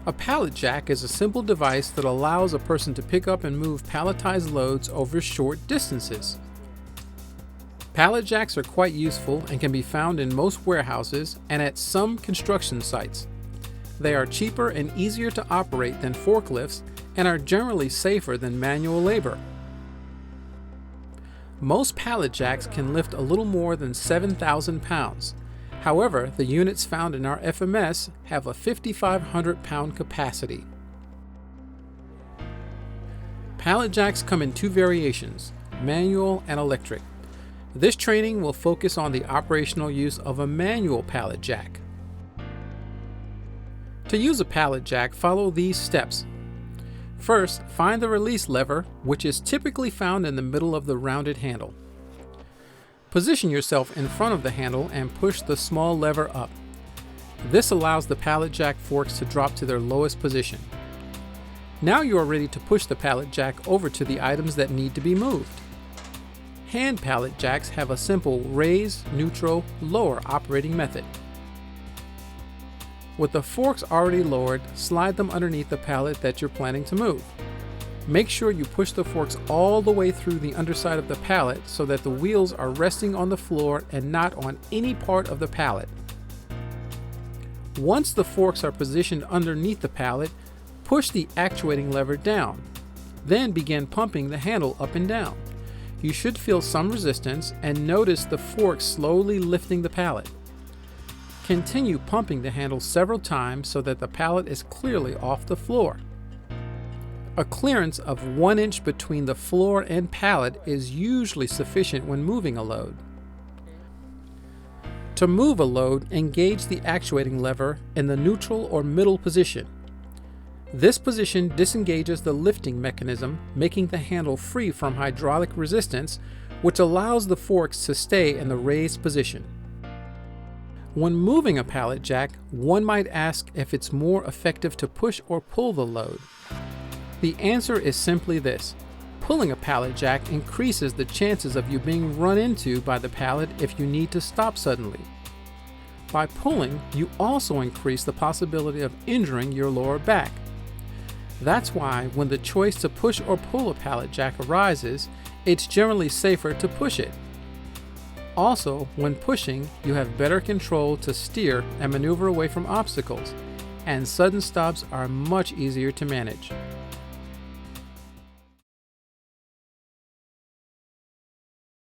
A pallet jack is a simple device that allows a person to pick up and move palletized loads over short distances. Pallet jacks are quite useful and can be found in most warehouses and at some construction sites. They are cheaper and easier to operate than forklifts and are generally safer than manual labor. Most pallet jacks can lift a little more than 7,000 pounds. However, the units found in our FMS have a 5,500 pound capacity. Pallet jacks come in two variations, manual and electric. This training will focus on the operational use of a manual pallet jack. To use a pallet jack, follow these steps. First, find the release lever, which is typically found in the middle of the rounded handle. Position yourself in front of the handle and push the small lever up. This allows the pallet jack forks to drop to their lowest position. Now you are ready to push the pallet jack over to the items that need to be moved. Hand pallet jacks have a simple raise, neutral, lower operating method. With the forks already lowered, slide them underneath the pallet that you're planning to move. Make sure you push the forks all the way through the underside of the pallet so that the wheels are resting on the floor and not on any part of the pallet. Once the forks are positioned underneath the pallet, push the actuating lever down. Then begin pumping the handle up and down. You should feel some resistance and notice the forks slowly lifting the pallet. Continue pumping the handle several times so that the pallet is clearly off the floor. A clearance of 1 inch between the floor and pallet is usually sufficient when moving a load. To move a load, engage the actuating lever in the neutral or middle position. This position disengages the lifting mechanism, making the handle free from hydraulic resistance, which allows the forks to stay in the raised position. When moving a pallet jack, one might ask if it's more effective to push or pull the load. The answer is simply this: pulling a pallet jack increases the chances of you being run into by the pallet if you need to stop suddenly. By pulling, you also increase the possibility of injuring your lower back. That's why when the choice to push or pull a pallet jack arises, it's generally safer to push it. Also, when pushing, you have better control to steer and maneuver away from obstacles, and sudden stops are much easier to manage.